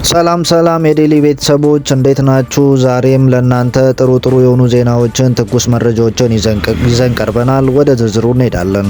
ሰላም የዴሊ ቤተሰቦች እንዴት ናችሁ? ዛሬም ለእናንተ ጥሩ የሆኑ ዜናዎችን ትኩስ መረጃዎችን ይዘን ቀርበናል። ወደ ዝርዝሩ እንሄዳለን።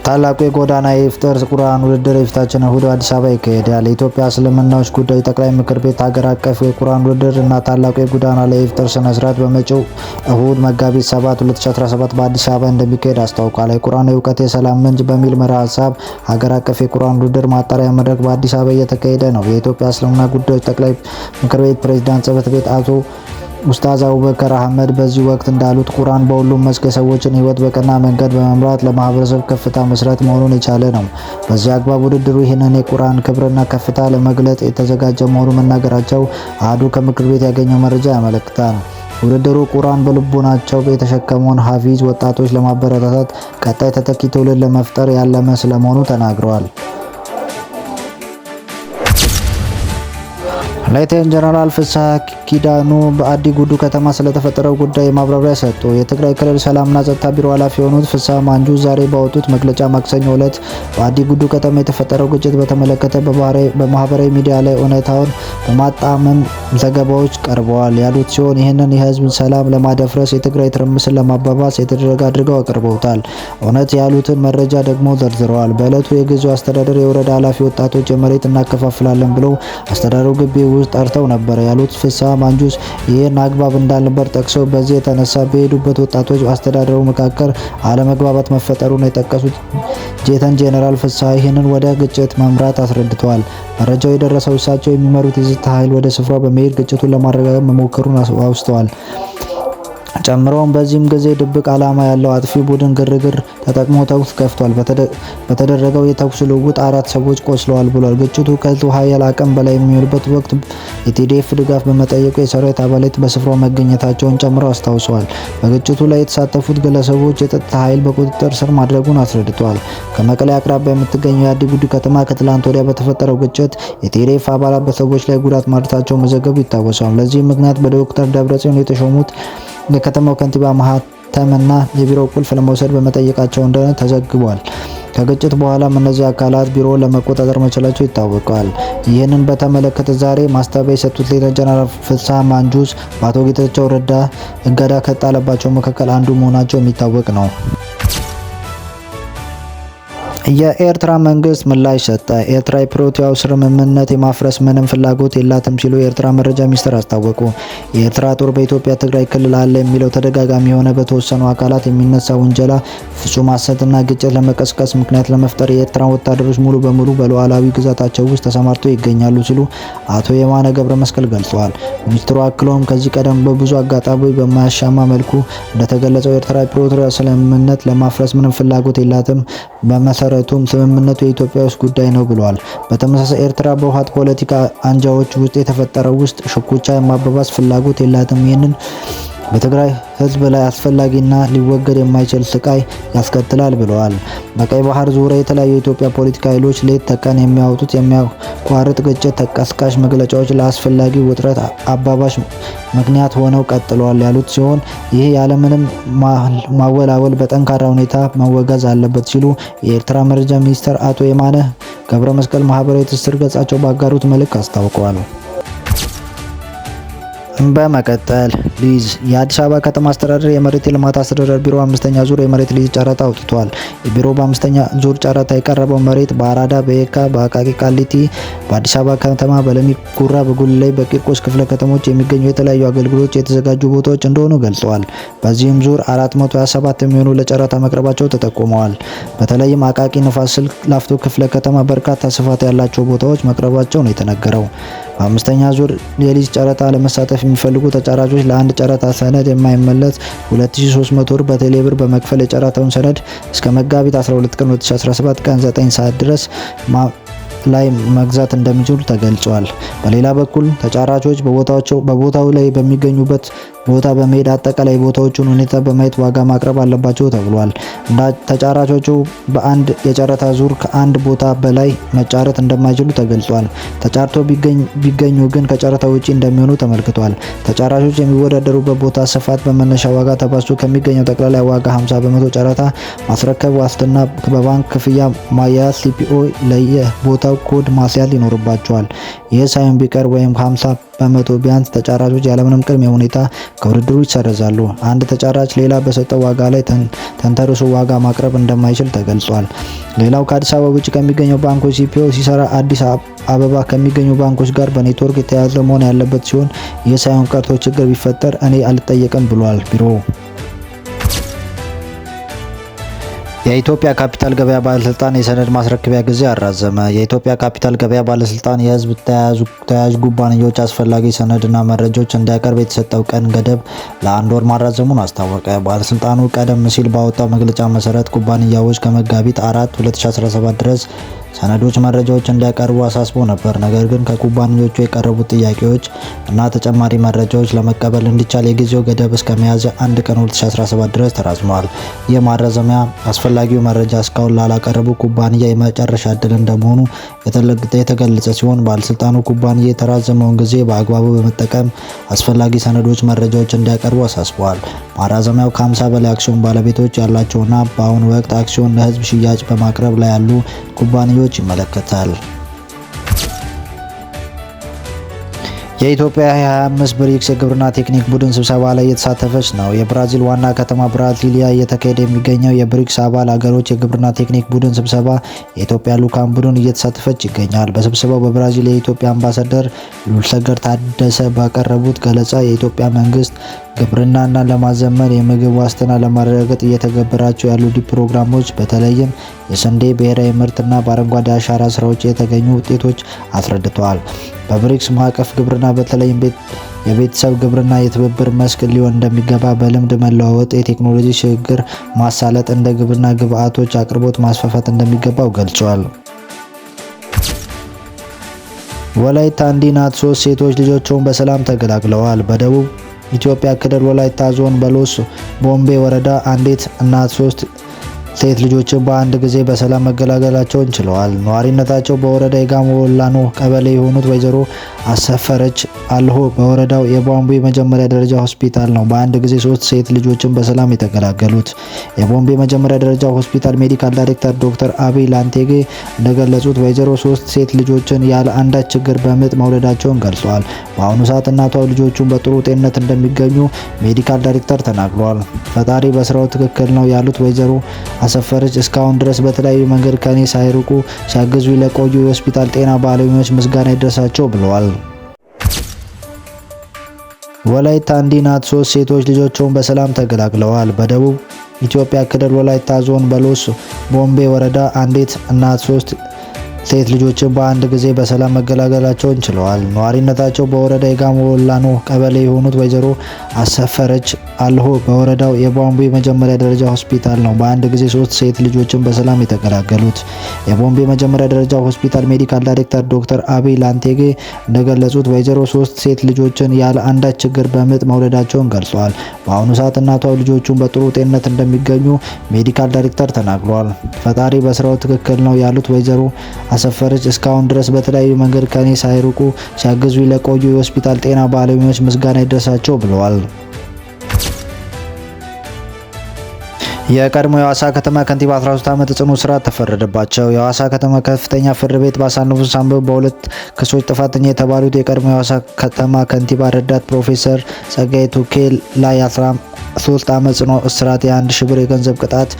ታላቁ የጎዳና የኢፍጣር ቁርአን ውድድር የፊታችን እሁድ አዲስ አበባ ይካሄዳል። የኢትዮጵያ እስልምናዎች ጉዳዮች ጠቅላይ ምክር ቤት ሀገር አቀፍ የቁርአን ውድድር እና ታላቁ የጎዳና ላይ የኢፍጣር ስነ ስርዓት በመጪው እሁድ መጋቢት 7 2017 በአዲስ አበባ እንደሚካሄድ አስታውቋል። የቁርአን የእውቀት የሰላም ምንጭ በሚል መርህ ሀሳብ ሀገር አቀፍ የቁርአን ውድድር ማጣሪያ መድረክ በአዲስ አበባ እየተካሄደ ነው። የኢትዮጵያ እስልምና ጉዳዮች ጠቅላይ ምክር ቤት ፕሬዝዳንት ጽሕፈት ቤት አቶ ኡስታዝ አቡበከር አህመድ በዚህ ወቅት እንዳሉት ቁርአን በሁሉም መስክ የሰዎችን ሕይወት በቀና መንገድ በመምራት ለማህበረሰብ ከፍታ መሰረት መሆኑን የቻለ ነው። በዚህ አግባብ ውድድሩ ይህንን የቁርአን ክብርና ከፍታ ለመግለጽ የተዘጋጀ መሆኑን መናገራቸው አህዱ ከምክር ቤት ያገኘው መረጃ ያመለክታል። ውድድሩ ቁርአን በልቦናቸው የተሸከመውን ሀፊዝ ወጣቶች ለማበረታታት ቀጣይ ተተኪ ትውልድ ለመፍጠር ያለመ ስለመሆኑ ተናግረዋል። ሌተና ጀነራል ፍስሐ ኪዳኑ በአዲ ጉዱ ከተማ ስለተፈጠረው ጉዳይ ማብራሪያ ሰጡ። የትግራይ ክልል ሰላምና ጸጥታ ቢሮ ኃላፊ የሆኑት ፍስሐ ማንጁስ ዛሬ ባወጡት መግለጫ ማክሰኞ ዕለት በአዲ ጉዱ ከተማ የተፈጠረው ግጭት በተመለከተ በማህበራዊ ሚዲያ ላይ እውነታውን በማጣመም ዘገባዎች ቀርበዋል ያሉት ሲሆን ይህንን የህዝብ ሰላም ለማደፍረስ የትግራይ ትርምስን ለማባባስ የተደረገ አድርገው አቅርበውታል። እውነት ያሉትን መረጃ ደግሞ ዘርዝረዋል። በዕለቱ የጊዜው አስተዳደር የወረዳ ኃላፊ ወጣቶች የመሬት እናከፋፍላለን ብለው አስተዳደሩ ግቢ ውስጥ ጠርተው ነበር ያሉት ፍስሐ ማንጁስ ይህን አግባብ እንዳልነበር ጠቅሰው በዚህ የተነሳ በሄዱበት ወጣቶች አስተዳደሩ መካከል አለመግባባት መፈጠሩን የጠቀሱት ሌተና ጀነራል ፍስሐ ይህንን ወደ ግጭት መምራት አስረድተዋል። መረጃው የደረሰው እሳቸው የሚመሩት የጸጥታ ኃይል ወደ ስፍራው በመሄድ ግጭቱን ለማረጋጋት መሞከሩን አውስተዋል። ጨምሮም በዚህም ጊዜ ድብቅ ዓላማ ያለው አጥፊ ቡድን ግርግር ተጠቅሞ ተኩስ ከፍቷል። በተደረገው የተኩስ ልውውጥ 4 ሰዎች ቆስለዋል ብሏል። ግጭቱ ከህዝቡ ኃይል አቅም በላይ የሚሆንበት ወቅት የቲዲኤፍ ድጋፍ በመጠየቁ የሰራዊት አባላት በስፍራው መገኘታቸውን ጨምረው አስታውሰዋል። በግጭቱ ላይ የተሳተፉት ግለሰቦች የጸጥታ ኃይል በቁጥጥር ስር ማድረጉን አስረድተዋል። ከመቀሌ አቅራቢያ የምትገኘው የአዲ ጉዱ ከተማ ከትላንት ወዲያ በተፈጠረው ግጭት የቲዲኤፍ አባላት በሰዎች ላይ ጉዳት ማድረሳቸው መዘገቡ ይታወሳል። ለዚህ ምክንያት በዶክተር ደብረጽዮን የተሾሙት የከተማው ከንቲባ ማህተምና የቢሮው ቁልፍ ለመውሰድ በመጠየቃቸው እንደሆነ ተዘግቧል። ከግጭት በኋላም እነዚህ አካላት ቢሮውን ለመቆጣጠር መቻላቸው ይታወቃል። ይህንን በተመለከተ ዛሬ ማስተባበያ የሰጡት ሌተና ጀነራል ፍስሐ ማንጁስ በአቶ ጌታቸው ረዳ እገዳ ከጣለባቸው መካከል አንዱ መሆናቸው የሚታወቅ ነው። የኤርትራ መንግስት ምላሽ ሰጠ። ኤርትራ የፕሪቶሪያው ስምምነት የማፍረስ ምንም ፍላጎት የላትም ሲሉ የኤርትራ መረጃ ሚኒስቴር አስታወቁ። የኤርትራ ጦር በኢትዮጵያ ትግራይ ክልል አለ የሚለው ተደጋጋሚ የሆነ በተወሰኑ አካላት የሚነሳ ውንጀላ ፍጹም ሐሰትና ግጭት ለመቀስቀስ ምክንያት ለመፍጠር የኤርትራ ወታደሮች ሙሉ በሙሉ በሉዓላዊ ግዛታቸው ውስጥ ተሰማርተው ይገኛሉ ሲሉ አቶ የማነ ገብረ መስቀል ገልጸዋል። ሚኒስትሩ አክለውም ከዚህ ቀደም በብዙ አጋጣሚዎች በማያሻማ መልኩ እንደተገለጸው ኤርትራ የፕሪቶሪያው ስምምነት ለማፍረስ ምንም ፍላጎት የላትም በመሰረቱም ስምምነቱ የኢትዮጵያ ውስጥ ጉዳይ ነው ብለዋል። በተመሳሳይ ኤርትራ በውሃት ፖለቲካ አንጃዎች ውስጥ የተፈጠረው ውስጥ ሽኩቻ የማባባስ ፍላጎት የላትም። ይህንን በትግራይ ህዝብ ላይ አስፈላጊና ሊወገድ የማይችል ስቃይ ያስከትላል ብለዋል። በቀይ ባህር ዙሪያ የተለያዩ የኢትዮጵያ ፖለቲካ ኃይሎች ሌት ተቀን የሚያወጡት የሚያቋርጥ ግጭት ተቀስቃሽ መግለጫዎች ለአስፈላጊ ውጥረት አባባሽ ምክንያት ሆነው ቀጥለዋል ያሉት ሲሆን ይህ ያለምንም ማወላወል በጠንካራ ሁኔታ መወገዝ አለበት ሲሉ የኤርትራ መረጃ ሚኒስትር አቶ የማነ ገብረ መስቀል ማህበራዊ ትስስር ገጻቸው ባጋሩት መልእክት አስታውቀዋል። በመቀጠል ሊዝ የአዲስ አበባ ከተማ አስተዳደር የመሬት ልማት አስተዳደር ቢሮ 5ኛ ዙር የመሬት ሊዝ ጨረታ አውጥቷል። የቢሮ በ5ኛ ዙር ጨረታ የቀረበው መሬት በአራዳ፣ በየካ፣ በአቃቂ ቃሊቲ፣ በአዲስ አበባ ከተማ፣ በለሚ ኩራ፣ በጉልላይ፣ በቂርቆስ ክፍለ ከተሞች የሚገኙ የተለያዩ አገልግሎቶች የተዘጋጁ ቦታዎች እንደሆኑ ገልጸዋል። በዚህም ዙር 427 የሚሆኑ ለጨረታ መቅረባቸው ተጠቁመዋል። በተለይም አቃቂ፣ ንፋስ ስልክ ላፍቶ ክፍለ ከተማ በርካታ ስፋት ያላቸው ቦታዎች መቅረባቸው ነው የተነገረው። በ5ኛ ዙር የሊዝ ጨረታ ለመሳተፍ የሚፈልጉ ተጫራቾች ለአንድ ጨረታ ሰነድ የማይመለስ 2300 ብር በቴሌ ብር በመክፈል የጨረታውን ሰነድ እስከ መጋቢት 12 ቀን 2017 ቀን 9 ሰዓት ድረስ ላይ መግዛት እንደሚችሉ ተገልጿል። በሌላ በኩል ተጫራቾች በቦታው ላይ በሚገኙበት ቦታ በመሄድ አጠቃላይ ቦታዎቹን ሁኔታ በማየት ዋጋ ማቅረብ አለባቸው ተብሏል። ተጫራቾቹ በአንድ የጨረታ ዙር ከአንድ ቦታ በላይ መጫረት እንደማይችሉ ተገልጿል። ተጫርቶ ቢገኙ ግን ከጨረታ ውጪ እንደሚሆኑ ተመልክቷል። ተጫራቾች የሚወዳደሩበት ቦታ ስፋት በመነሻ ዋጋ ተባዝቶ ከሚገኘው ጠቅላላ ዋጋ 50 በመቶ ጨረታ ማስረከብ፣ ዋስትና በባንክ ክፍያ ማያያዝ፣ ሲፒኦ ለየቦታው ኮድ ማስያዝ ይኖርባቸዋል። ይህ ሳይሆን ቢቀር ወይም 50 በመቶ ቢያንስ ተጫራቾች ያለምንም ቅድመ ሁኔታ ከውድድሩ ይሰረዛሉ። አንድ ተጫራች ሌላ በሰጠው ዋጋ ላይ ተንተርሶ ዋጋ ማቅረብ እንደማይችል ተገልጿል። ሌላው ከአዲስ አበባ ውጭ ከሚገኙ ባንኮች ሲፒኦ ሲሰራ አዲስ አበባ ከሚገኙ ባንኮች ጋር በኔትወርክ የተያያዘ መሆን ያለበት ሲሆን ይህ ሳይሆን ቀርቶ ችግር ቢፈጠር እኔ አልጠየቅም ብሏል ቢሮው። የኢትዮጵያ ካፒታል ገበያ ባለስልጣን የሰነድ ማስረከቢያ ጊዜ አራዘመ። የኢትዮጵያ ካፒታል ገበያ ባለስልጣን የህዝብ ተያያዥ ኩባንያዎች አስፈላጊ ሰነድና መረጃዎች እንዲያቀርብ የተሰጠው ቀን ገደብ ለ1 ወር ማራዘሙን አስታወቀ። ባለስልጣኑ ቀደም ሲል ባወጣው መግለጫ መሰረት ኩባንያዎች ከመጋቢት 4 2017 ድረስ ሰነዶች መረጃዎች እንዲያቀርቡ አሳስቦ ነበር። ነገር ግን ከኩባንያዎቹ የቀረቡት ጥያቄዎች እና ተጨማሪ መረጃዎች ለመቀበል እንዲቻል የጊዜው ገደብ እስከ ሚያዝያ 1 ቀን 2017 ድረስ ተራዝሟል። ይህ ማራዘሚያ አስፈላጊው መረጃ እስካሁን ላላቀረቡ ኩባንያ የመጨረሻ እድል እንደመሆኑ የተገለጸ ሲሆን ባለስልጣኑ ኩባንያ የተራዘመውን ጊዜ በአግባቡ በመጠቀም አስፈላጊ ሰነዶች መረጃዎች እንዲያቀርቡ አሳስበዋል። ማራዘሚያው ከ50 በላይ አክሲዮን ባለቤቶች ያላቸውና በአሁኑ ወቅት አክሲዮን ለህዝብ ሽያጭ በማቅረብ ላይ ያሉ ኩባንያዎች ይመለከታል። የኢትዮጵያ የ25 ብሪክስ የግብርና ቴክኒክ ቡድን ስብሰባ ላይ እየተሳተፈች ነው። የብራዚል ዋና ከተማ ብራዚሊያ እየተካሄደ የሚገኘው የብሪክስ አባል ሀገሮች የግብርና ቴክኒክ ቡድን ስብሰባ የኢትዮጵያ ልዑካን ቡድን እየተሳተፈች ይገኛል። በስብሰባው በብራዚል የኢትዮጵያ አምባሳደር ሉልሰገድ ታደሰ ባቀረቡት ገለጻ የኢትዮጵያ መንግስት ግብርናና ለማዘመን የምግብ ዋስትና ለማረጋገጥ እየተገበራቸው ያሉ ፕሮግራሞች በተለይም የስንዴ ብሔራዊ ምርትና በአረንጓዴ አሻራ ስራዎች የተገኙ ውጤቶች አስረድተዋል። በብሪክስ ማዕቀፍ ግብርና በተለይም የቤተሰብ ግብርና የትብብር መስክ ሊሆን እንደሚገባ በልምድ መለዋወጥ፣ የቴክኖሎጂ ሽግግር ማሳለጥ፣ እንደ ግብርና ግብዓቶች አቅርቦት ማስፋፋት እንደሚገባው ገልጿል። ወላይታ አንዲት 3 ሴቶች ልጆቿን በሰላም ተገላግለዋል። በደቡብ ኢትዮጵያ ክልል ወላይታ ዞን በሎስ ቦምቤ ወረዳ አንዲት እናት 3 ሴት ልጆችን በአንድ ጊዜ በሰላም መገላገላቸውን ችለዋል። ነዋሪነታቸው በወረዳ የጋሞ ወላኖ ቀበሌ የሆኑት ወይዘሮ አሰፈረች አልሆ በወረዳው የቦምቤ መጀመሪያ ደረጃ ሆስፒታል ነው በአንድ ጊዜ 3 ሴት ልጆችን በሰላም የተገላገሉት። የቦምቤ መጀመሪያ ደረጃ ሆስፒታል ሜዲካል ዳይሬክተር ዶክተር አቤል ላንቴጌ እንደገለጹት ወይዘሮ 3 ሴት ልጆችን ያለ አንዳች ችግር በምጥ መውለዳቸውን ገልጸዋል። በአሁኑ ሰዓት እናቷ ልጆቹን በጥሩ ጤንነት እንደሚገኙ ሜዲካል ዳይሬክተር ተናግረዋል። ፈጣሪ በስራው ትክክል ነው ያሉት ወይዘሮ አሰፈረች እስካሁን ድረስ በተለያዩ መንገድ ከኔ ሳይርቁ ሲያግዙ ለቆዩ የሆስፒታል ጤና ባለሙያዎች ምስጋና ይድረሳቸው ብለዋል። ወላይታ አንዲት 3 ሴቶች ልጆቿን በሰላም ተገላግለዋል። በደቡብ ኢትዮጵያ ክልል ወላይታ ዞን በሎስ ቦምቤ ወረዳ አንዲት እናት 3 ሴት ልጆችን በአንድ ጊዜ በሰላም መገላገላቸውን ችለዋል። ነዋሪነታቸው በወረዳ የጋሞ ወላኖ ቀበሌ የሆኑት ወይዘሮ አሰፈረች አልሆ በወረዳው የቦምቤ መጀመሪያ ደረጃ ሆስፒታል ነው በአንድ ጊዜ 3 ሴት ልጆችን በሰላም የተገላገሉት። የቦምቤ መጀመሪያ ደረጃ ሆስፒታል ሜዲካል ዳይሬክተር ዶክተር አቤል ላንቴጌ እንደገለጹት ወይዘሮ 3 ሴት ልጆችን ያለ አንዳች ችግር በምጥ መውለዳቸውን ገልጸዋል። በአሁኑ ሰዓት እናቷ ልጆቹን በጥሩ ጤንነት እንደሚገኙ ሜዲካል ዳይሬክተር ተናግረዋል። ፈጣሪ በስራው ትክክል ነው ያሉት ወይዘሮ አሰፈረች እስካሁን ድረስ በተለያዩ መንገድ ከኔ ሳይርቁ ሲያግዙ ለቆዩ የሆስፒታል ጤና ባለሙያዎች ምስጋና ይድረሳቸው ብለዋል። የቀድሞ የሐዋሳ ከተማ ከንቲባ 13 ዓመት ጽኑ እስራት ተፈረደባቸው። የሐዋሳ ከተማ ከፍተኛ ፍርድ ቤት ባሳለፉት ሳምንት በሁለት ክሶች ጥፋተኛ የተባሉት የቀድሞ የሐዋሳ ከተማ ከንቲባ ረዳት ፕሮፌሰር ጸጋዬ ቱኬል ላይ 13 ዓመት ጽኑ እስራት የ1,000 ብር የገንዘብ ቅጣት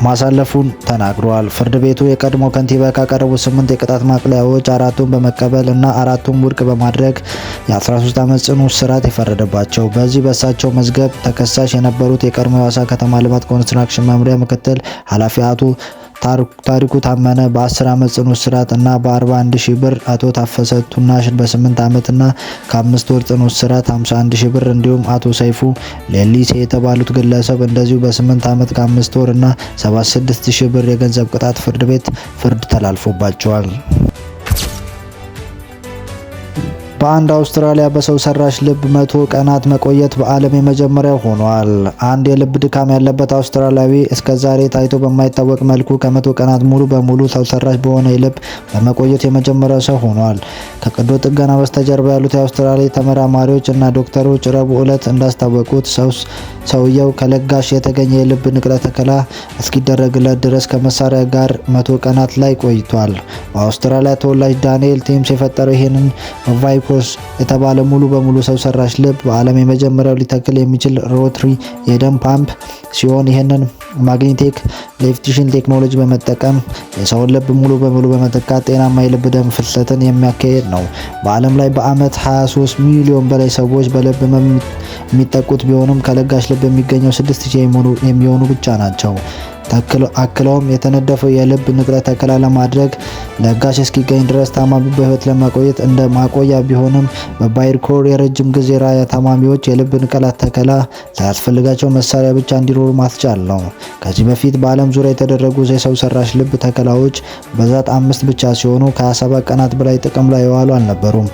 ማሳለፉን ተናግሯል። ፍርድ ቤቱ የቀድሞ ከንቲባ ካቀረቡት 8 የቅጣት ማቅለያዎች 4ቱን በመቀበል እና 4ቱን ውድቅ በማድረግ የ13 ዓመት ጽኑ እስራት የፈረደባቸው። በዚህ በእሳቸው መዝገብ ተከሳሽ የነበሩት የቀድሞ የሐዋሳ ከተማ ልማት ኮንስትራክሽን መምሪያ ምክትል ኃላፊ አቶ ታሪኩ ታመነ በ10 ዓመት ጽኑ እስራት እና በ41,000 ብር፣ አቶ ታፈሰ ቱናሽን በ8 ዓመት እና ከ5 ወር ጽኑ እስራት 51,000 ብር እንዲሁም አቶ ሰይፉ ሌሊሴ የተባሉት ግለሰብ እንደዚሁ በ8 ዓመት ከ5 ወር እና 76,000 ብር የገንዘብ ቅጣት ፍርድ ቤት ፍርድ ተላልፎባቸዋል። በአንድ አውስትራሊያ በሰው ሰራሽ ልብ 100 ቀናት መቆየት በዓለም የመጀመሪያው ሆኗል። አንድ የልብ ድካም ያለበት አውስትራሊያዊ እስከዛሬ ታይቶ በማይታወቅ መልኩ ከ100 ቀናት ሙሉ በሙሉ ሰው ሰራሽ በሆነ የልብ በመቆየት የመጀመሪያው ሰው ሆኗል። ከቀዶ ጥገና በስተጀርባ ያሉት የአውስትራሊያ ተመራማሪዎች እና ዶክተሮች ረቡዕ ዕለት እንዳስታወቁት ሰውየው ከለጋሽ የተገኘ የልብ ንቅለ ተከላ እስኪደረግለት ድረስ ከመሳሪያ ጋር 100 ቀናት ላይ ቆይቷል። በአውስትራሊያ ተወላጅ ዳንኤል ቲምስ የፈጠረው ይህንን ቫይኮስ የተባለ ሙሉ በሙሉ ሰው ሰራሽ ልብ በዓለም የመጀመሪያው ሊተክል የሚችል ሮትሪ የደም ፓምፕ ሲሆን ይህንን ማግኔቲክ ሌቪቴሽን ቴክኖሎጂ በመጠቀም የሰውን ልብ ሙሉ በሙሉ በመተካት ጤናማ የልብ ደም ፍሰትን የሚያካሂድ ነው። በዓለም ላይ በአመት 23 ሚሊዮን በላይ ሰዎች በልብ ህመም የሚጠቁት ቢሆንም ከለጋሽ ልብ የሚገኘው 6000 የሚሆኑ ብቻ ናቸው። አክለውም የተነደፈው የልብ ንቅለ ተከላ ለማድረግ ለጋሽ እስኪገኝ ድረስ ታማሚ በህይወት ለማቆየት እንደ ማቆያ ቢሆንም በባይርኮር የረጅም ጊዜ ራያ ታማሚዎች የልብ ንቅለ ተከላ ሳያስፈልጋቸው መሳሪያ ብቻ እንዲኖሩ ማስቻል ነው። ከዚህ በፊት በዓለም ዙሪያ የተደረጉ የሰው ሰራሽ ልብ ተከላዎች ብዛት 5 ብቻ ሲሆኑ ከ27 ቀናት በላይ ጥቅም ላይ የዋሉ አልነበሩም።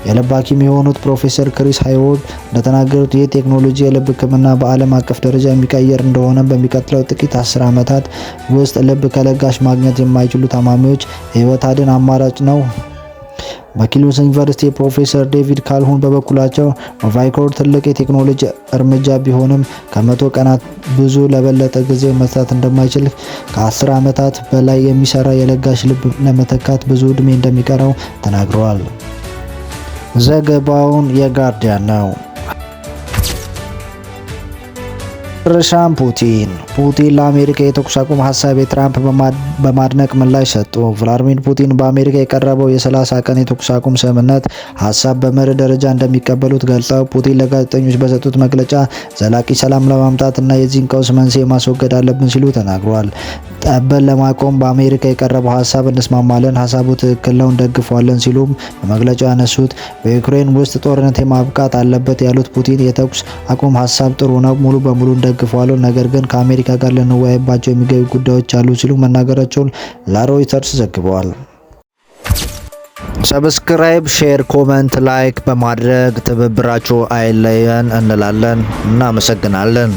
የልብ ሐኪም የሆኑት ፕሮፌሰር ክሪስ ሃይዎርድ እንደተናገሩት ይህ ቴክኖሎጂ የልብ ሕክምና በዓለም አቀፍ ደረጃ የሚቀየር እንደሆነ በሚቀጥለው ጥቂት 10 ዓመታት ውስጥ ልብ ከለጋሽ ማግኘት የማይችሉ ታማሚዎች የህይወት አድን አማራጭ ነው። በኪልስ ዩኒቨርሲቲ ፕሮፌሰር ዴቪድ ካልሆን በበኩላቸው ቫይኮር ትልቅ የቴክኖሎጂ እርምጃ ቢሆንም ከ100 ቀናት ብዙ ለበለጠ ጊዜ መስራት እንደማይችል ከ10 ዓመታት በላይ የሚሰራ የለጋሽ ልብ ለመተካት ብዙ ዕድሜ እንደሚቀረው ተናግረዋል። ዘገባውን የጋርዲያን ነው። ርሻም ፑቲን ለአሜሪካ የተኩስ አቁም ሀሳብ የትራምፕ በማድነቅ ምላሽ ሰጡ። ቭላድሚር ፑቲን በአሜሪካ የቀረበው የ30 ቀን የተኩስ አቁም ስምምነት ሀሳብ በመርህ ደረጃ እንደሚቀበሉት ገልጸው ፑቲን ለጋዜጠኞች በሰጡት መግለጫ ዘላቂ ሰላም ለማምጣት እና የዚህን ቀውስ መንስኤ ማስወገድ አለብን ሲሉ ተናግረዋል። ጠብን ለማቆም በአሜሪካ የቀረበው ሀሳብ እንስማማለን፣ ሀሳቡ ትክክል ነው፣ እንደግፈዋለን ሲሉም በመግለጫው ያነሱት በዩክሬን ውስጥ ጦርነት የማብቃት አለበት ያሉት ፑቲን የተኩስ አቁም ሀሳብ ጥሩ ነው፣ ሙሉ በሙሉ እንደግፈዋለን፣ ነገር ግን ከአሜሪካ ጋር ልንወያይባቸው የሚገኙ ጉዳዮች አሉ ሲሉ መናገራቸውን ለሮይተርስ ዘግበዋል። ሰብስክራይብ፣ ሼር፣ ኮመንት፣ ላይክ በማድረግ ትብብራችሁ አይለየን እንላለን። እናመሰግናለን።